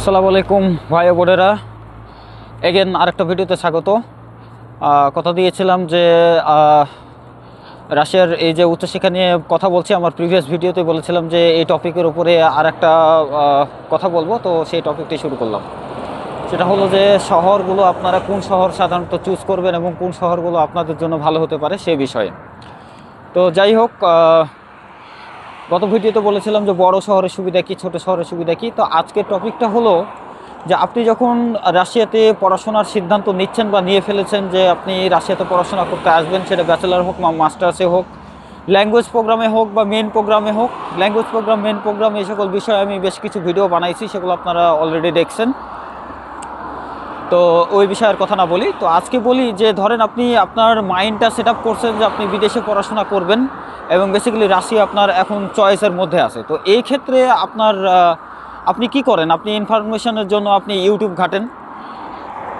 আসসালামু আলাইকুম ভাই ও বোনেরা, এগেন আরেকটা ভিডিওতে স্বাগত। কথা দিয়েছিলাম যে রাশিয়ার এই যে উচ্চশিক্ষা নিয়ে কথা বলছি, আমার প্রিভিয়াস ভিডিওতে বলেছিলাম যে এই টপিকের উপরে আরেকটা কথা বলবো, তো সেই টপিকটি শুরু করলাম। সেটা হলো যে শহরগুলো আপনারা কোন শহর সাধারণত চুজ করবেন এবং কোন শহরগুলো আপনাদের জন্য ভালো হতে পারে সে বিষয়ে। তো যাই হোক, গত ভিডিওতে বলেছিলাম যে বড় শহরের সুবিধা কী, ছোট শহরের সুবিধা কী। তো আজকের টপিকটা হলো যে আপনি যখন রাশিয়াতে পড়াশোনার সিদ্ধান্ত নিচ্ছেন বা নিয়ে ফেলেছেন যে আপনি রাশিয়াতে পড়াশোনা করতে আসবেন, সেটা ব্যাচেলার হোক বা মাস্টার্সে হোক, ল্যাঙ্গুয়েজ প্রোগ্রামে হোক বা মেন প্রোগ্রামে হোক, ল্যাঙ্গুয়েজ প্রোগ্রাম, মেন প্রোগ্রাম, এই সকল বিষয়ে আমি বেশ কিছু ভিডিও বানাইছি, সেগুলো আপনারা অলরেডি দেখছেন। তো ওই বিষয়ের কথা না বলি, তো আজকে বলি যে ধরেন আপনি আপনার মাইন্ডটা সেট আপ করছেন যে আপনি বিদেশে পড়াশোনা করবেন এবং বেসিক্যালি রাশিয়া আপনার এখন চয়েসের মধ্যে আছে। তো এই ক্ষেত্রে আপনি কি করেন? আপনি ইনফরমেশনের জন্য আপনি ইউটিউব ঘাটেন।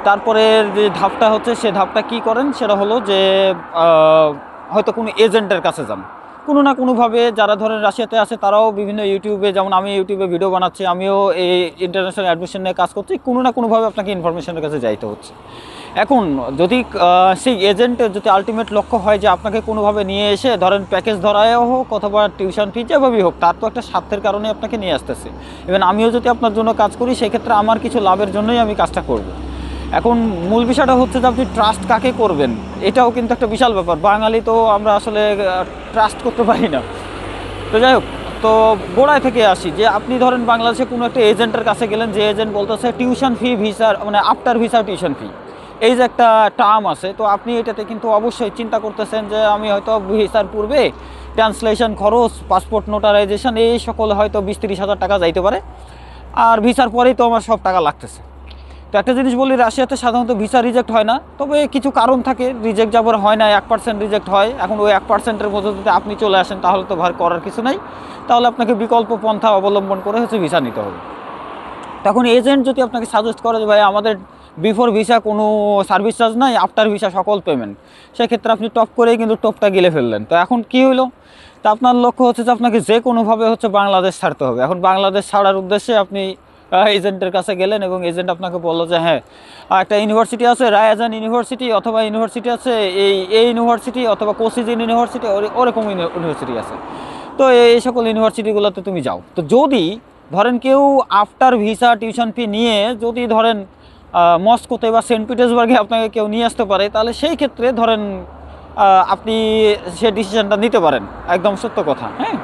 তারপরে যে ধাপটা হচ্ছে, সে ধাপটা কি করেন সেটা হলো যে হয়তো কোনো এজেন্টের কাছে যান কোনো না কোনোভাবে। যারা ধরেন রাশিয়াতে আছে তারাও বিভিন্ন ইউটিউবে, যেমন আমি ইউটিউবে ভিডিও বানাচ্ছি, আমিও এই ইন্টারন্যাশনাল অ্যাডমিশন নিয়ে কাজ করছি, কোনো না কোনোভাবে আপনাকে ইনফরমেশনের কাছে যাইতে হচ্ছে। এখন যদি সেই এজেন্টের যদি আলটিমেট লক্ষ্য হয় যে আপনাকে কোনোভাবে নিয়ে এসে ধরেন প্যাকেজ ধরায়ও হোক অথবা টিউশন ফি যেভাবেই হোক, তার তো একটা স্বার্থের কারণে আপনাকে নিয়ে আসতেছে। ইভেন আমিও যদি আপনার জন্য কাজ করি, সেক্ষেত্রে আমার কিছু লাভের জন্যই আমি কাজটা করব। এখন মূল বিষয়টা হচ্ছে যে আপনি ট্রাস্ট কাকে করবেন, এটাও কিন্তু একটা বিশাল ব্যাপার। বাঙালি তো আমরা আসলে ট্রাস্ট করতে পারি না। তো যাই হোক, তো গোড়ায় থেকে আসি যে আপনি ধরেন বাংলাদেশে কোনো একটা এজেন্টের কাছে গেলেন, যে এজেন্ট বলতেছে টিউশন ফি ভিসার মানে আফটার ভিসা টিউশন ফি, এই যে একটা টার্ম আছে। তো আপনি এটাতে কিন্তু অবশ্যই চিন্তা করতেছেন যে আমি হয়তো ভিসার পূর্বে ট্রান্সলেশন খরচ, পাসপোর্ট নোটারাইজেশন, এই সকল হয়তো 20-30 হাজার টাকা যাইতে পারে, আর ভিসার পরেই তো আমার সব টাকা লাগতেছে। তো একটা জিনিস বলি, রাশিয়াতে সাধারণত ভিসা রিজেক্ট হয় না, তবে কিছু কারণ থাকে রিজেক্ট যাবার হয় না, 1% রিজেক্ট হয়। এখন ওই 1%-এর মধ্যে যদি আপনি চলে আসেন তাহলে তো ভার করার কিছু নাই, তাহলে আপনাকে বিকল্প পন্থা অবলম্বন করে হচ্ছে ভিসা নিতে হবে। তখন এজেন্ট যদি আপনাকে সাজেস্ট করে যে ভাই আমাদের বিফোর ভিসা কোনো সার্ভিস চার্জ নাই, আফটার ভিসা সকল পেমেন্ট, সেক্ষেত্রে আপনি টপ করেই কিন্তু টপটা গিলে ফেললেন। তো এখন কি হলো, তা আপনার লক্ষ্য হচ্ছে যে আপনাকে যে কোনোভাবে হচ্ছে বাংলাদেশ ছাড়তে হবে। এখন বাংলাদেশ ছাড়ার উদ্দেশ্যে আপনি এজেন্টের কাছে গেলেন এবং এজেন্ট আপনাকে বললো যে হ্যাঁ, একটা ইউনিভার্সিটি আছে রায়াজান ইউনিভার্সিটি, অথবা ইউনিভার্সিটি আছে এই ইউনিভার্সিটি, অথবা কোসিজিন ইউনিভার্সিটি, ওরকম ইউনিভার্সিটি আছে। তো এই সকল ইউনিভার্সিটিগুলোতে তুমি যাও। তো যদি ধরেন কেউ আফটার ভিসা টিউশন ফি নিয়ে যদি ধরেন মস্কোতে বা সেন্ট পিটার্সবার্গে আপনাকে কেউ নিয়ে আসতে পারে, তাহলে সেই ক্ষেত্রে ধরেন আপনি সে ডিসিশনটা নিতে পারেন। একদম সত্য কথা। হ্যাঁ,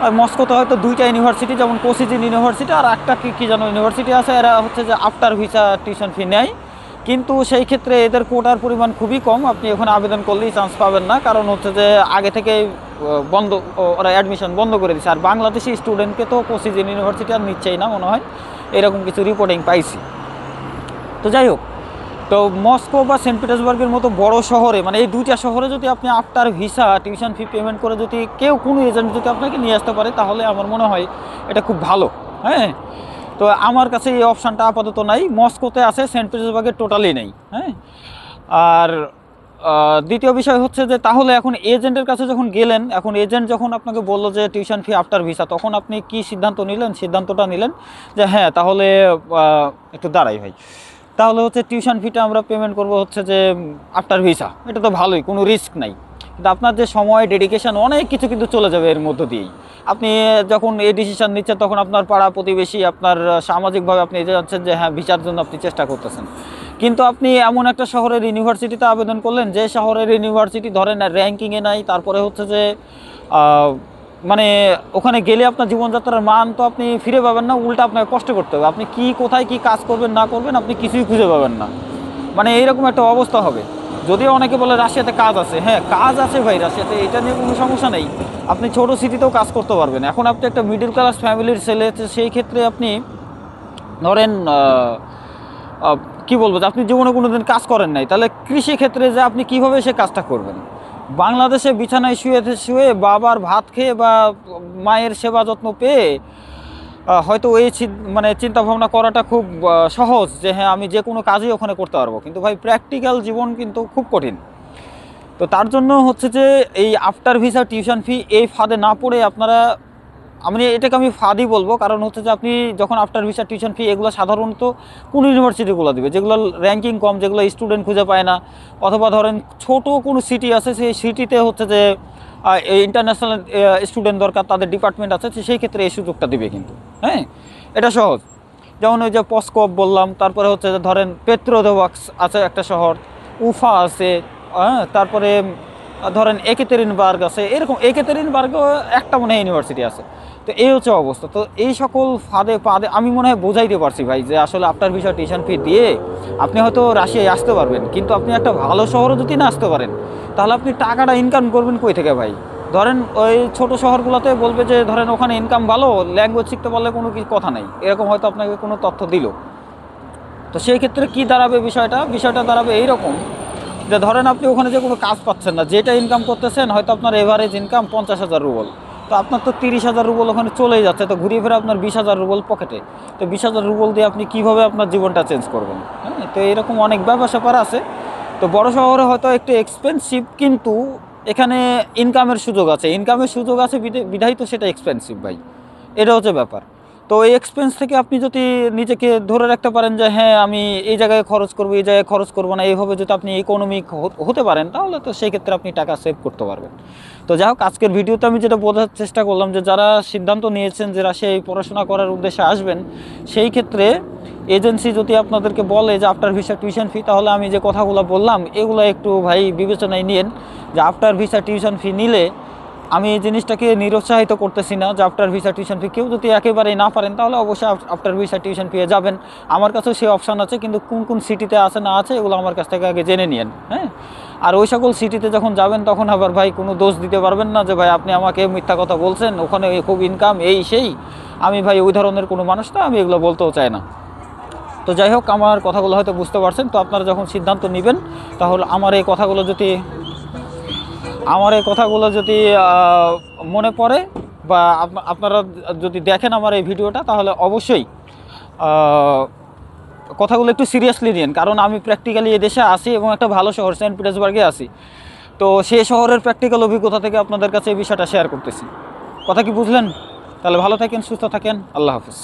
আর মস্কোতে হয়তো 2টা ইউনিভার্সিটি, যেমন কোসিজিন ইউনিভার্সিটি আর একটা কি যেন ইউনিভার্সিটি আছে, এরা হচ্ছে যে আফটার ভিসা টিউশন ফি নেয়, কিন্তু সেই ক্ষেত্রে এদের কোটার পরিমাণ খুবই কম। আপনি ওখানে আবেদন করলেই চান্স পাবেন না, কারণ হচ্ছে যে আগে থেকে বন্ধ, ওরা অ্যাডমিশন বন্ধ করে দিচ্ছে। আর বাংলাদেশি স্টুডেন্টকে তো কোসিজিন ইউনিভার্সিটি আর নিচ্ছেই না মনে হয়, এরকম কিছু রিপোর্টিং পাইছি। তো যাই হোক, তো মস্কো বা সেন্ট পিটার্সবার্গের মতো বড় শহরে, মানে এই 2টা শহরে যদি আপনি after visa tuition fee payment করে যদি কেউ কোনো এজেন্ট যদি আপনাকে নিয়ে আসতে পারে, তাহলে আমার মনে হয় এটা খুব ভালো। হ্যাঁ, তো আমার কাছে এই অপশানটা আপাতত নাই, মস্কোতে আছে, সেন্ট পিটার্সবার্গে টোটালি নেই। হ্যাঁ, আর দ্বিতীয় বিষয় হচ্ছে যে তাহলে এখন এজেন্টের কাছে যখন গেলেন, এখন এজেন্ট যখন আপনাকে বললো যে টিউশন ফি আফটার ভিসা, তখন আপনি কি সিদ্ধান্ত নিলেন? সিদ্ধান্তটা নিলেন যে হ্যাঁ, তাহলে একটু দাঁড়াই ভাই, তাহলে হচ্ছে টিউশন ফিটা আমরা পেমেন্ট করব হচ্ছে যে আফটার ভিসা, এটা তো ভালোই, কোনো রিস্ক নাই। কিন্তু আপনার যে সময়, ডেডিকেশন, অনেক কিছু কিন্তু চলে যাবে এর মধ্য দিয়েই। আপনি যখন এই ডিসিশন নিচ্ছেন, তখন আপনার পাড়া প্রতিবেশী, আপনার সামাজিকভাবে আপনি এই যাচ্ছেন যে হ্যাঁ ভিসার জন্য আপনি চেষ্টা করতেছেন, কিন্তু আপনি এমন একটা শহরের ইউনিভার্সিটিতে আবেদন করলেন যে শহরের ইউনিভার্সিটি ধরেন র্যাঙ্কিংয়ে নাই, তারপরে হচ্ছে যে মানে ওখানে গেলে আপনার জীবনযাত্রার মান তো আপনি ফিরে পাবেন না, উল্টা আপনাকে কষ্ট করতে হবে। আপনি কি কোথায় কি কাজ করবেন না করবেন আপনি কিছুই খুঁজে পাবেন না, মানে এইরকম একটা অবস্থা হবে। যদিও অনেকে বলে রাশিয়াতে কাজ আছে, হ্যাঁ কাজ আছে ভাই রাশিয়াতে, এটা নিয়ে কোনো সমস্যা নেই, আপনি ছোটো সিটিতেও কাজ করতে পারবেন। এখন আপনি একটা মিডল ক্লাস ফ্যামিলির ছেলে, সেই ক্ষেত্রে আপনি ধরেন কি বলবো যে আপনি জীবনে কোনো দিন কাজ করেন নাই, তাহলে কৃষি ক্ষেত্রে যে আপনি কিভাবে সে কাজটা করবেন? বাংলাদেশে বিছানায় শুয়ে শুয়ে বাবার ভাত খেয়ে বা মায়ের সেবা যত্ন পেয়ে হয়তো এই মানে চিন্তা ভাবনা করাটা খুব সহজ যে হ্যাঁ আমি যে কোনো কাজই ওখানে করতে পারবো, কিন্তু ভাই প্র্যাকটিক্যাল জীবন কিন্তু খুব কঠিন। তো তার জন্য হচ্ছে যে এই আফটার ভিসা টিউশন ফি এই ফাঁদে না পড়ে আপনারা এটাকে আমি ফাঁদই বলবো, কারণ হচ্ছে যে আপনি যখন আফটার ভিসা টিউশন ফি এগুলো সাধারণত কোন ইউনিভার্সিটিগুলো দিবে যেগুলো র্যাঙ্কিং কম, যেগুলো স্টুডেন্ট খুঁজে পায় না, অথবা ধরেন ছোট কোনো সিটি আছে সেই সিটিতে হচ্ছে যে ইন্টারন্যাশনাল স্টুডেন্ট দরকার, তাদের ডিপার্টমেন্ট আছে, সেই ক্ষেত্রে এই সুযোগটা দিবে কিন্তু। হ্যাঁ, এটা সহজ। যেমন ওই যে পস্কপ বললাম, তারপরে হচ্ছে যে ধরেন পেত্রোদোভাক্স আছে একটা শহর, উফা আছে, হ্যাঁ, তারপরে ধরেন একেতেরিনবার্গ আছে, এরকম একেতেরিনবার্গও একটা মনে হয় ইউনিভার্সিটি আছে। তো এই হচ্ছে অবস্থা। তো এই সকল ফাঁদে ফাঁদে আমি মনে হয় বোঝাইতে পারছি ভাই, যে আসলে আফটার ভিসা টিউশন ফি দিয়ে আপনি হয়তো রাশিয়ায় আসতে পারবেন, কিন্তু আপনি একটা ভালো শহরে যদি না আসতে পারেন তাহলে আপনি টাকাটা ইনকাম করবেন কই থেকে ভাই? ধরেন ওই ছোট শহরগুলোতে বলবে যে ধরেন ওখানে ইনকাম ভালো, ল্যাঙ্গুয়েজ শিখতে পারলে কোনো কিছু কথা নেই, এরকম হয়তো আপনাকে কোনো তথ্য দিল। তো সেই ক্ষেত্রে কী দাঁড়াবে বিষয়টা দাঁড়াবে এইরকম, যে ধরেন আপনি ওখানে যে কোনো কাজ পাচ্ছেন না, যেটা ইনকাম করতেছেন হয়তো আপনার এভারেজ ইনকাম 50,000 রুবল, তো আপনার তো 30,000 রুবল ওখানে চলেই যাচ্ছে, তো ঘুরিয়ে ফিরে আপনার 20,000 রুবল পকেটে। তো 20,000 রুবল দিয়ে আপনি কীভাবে আপনার জীবনটা চেঞ্জ করবেন? হ্যাঁ, তো এরকম অনেক ব্যাপার স্যাপার আছে। তো বড় শহরে হয়তো একটু এক্সপেন্সিভ, কিন্তু এখানে ইনকামের সুযোগ আছে, বিধায় তো সেটা এক্সপেন্সিভ ভাই, এটা হচ্ছে ব্যাপার। তো এই এক্সপেন্স থেকে আপনি যদি নিজেকে ধরে রাখতে পারেন যে হ্যাঁ আমি এই জায়গায় খরচ করবো, এই জায়গায় খরচ করবো না, এইভাবে যদি আপনি ইকোনমিক হতে পারেন, তাহলে তো সেই ক্ষেত্রে আপনি টাকা সেভ করতে পারবেন। তো যাই হোক, আজকের ভিডিওতে আমি যেটা বোঝার চেষ্টা করলাম যে যারা সিদ্ধান্ত নিয়েছেন যে রাশিয়ায় পড়াশোনা করার উদ্দেশ্যে আসবেন, সেই ক্ষেত্রে এজেন্সি যদি আপনাদেরকে বলে যে আফটার ভিসা টিউশন ফি, তাহলে আমি যে কথাগুলো বললাম এগুলো একটু ভাই বিবেচনায় নিন, যে আফটার ভিসা টিউশন ফি নিলে আমি এই জিনিসটাকে নিরুৎসাহিত করতেছি না, যে আফটার ভিসা টিউশন ফি কেউ যদি একেবারেই না পারেন তাহলে অবশ্যই আফটার ভিসা টিউশন ফি যাবেন। আমার কাছেও সেই অপশান আছে, কিন্তু কোন কোন সিটিতে আছে না আছে এগুলো আমার কাছ থেকে আগে জেনে নিন। হ্যাঁ, আর ওই সকল সিটিতে যখন যাবেন তখন আবার ভাই কোনো দোষ দিতে পারবেন না যে ভাই আপনি আমাকে মিথ্যা কথা বলছেন, ওখানে খুব ইনকাম এই সেই। আমি ভাই ওই ধরনের কোনো মানুষ না, আমি এগুলো বলতেও চাই না। তো যাই হোক, আমার কথাগুলো হয়তো বুঝতে পারছেন। তো আপনারা যখন সিদ্ধান্ত নেবেন, তাহলে আমার এই কথাগুলো যদি মনে পড়ে, বা আপনারা যদি দেখেন আমার এই ভিডিওটা, তাহলে অবশ্যই কথাগুলো একটু সিরিয়াসলি নিন, কারণ আমি প্র্যাকটিক্যালি এদেশে আসি এবং একটা ভালো শহর সেন্ট পিটার্সবার্গে আসি। তো সেই শহরের প্র্যাকটিক্যাল অভিজ্ঞতা থেকে আপনাদের কাছে এই বিষয়টা শেয়ার করতেছি। কথা কি বুঝলেন? তাহলে ভালো থাকেন, সুস্থ থাকেন, আল্লাহ হাফিজ।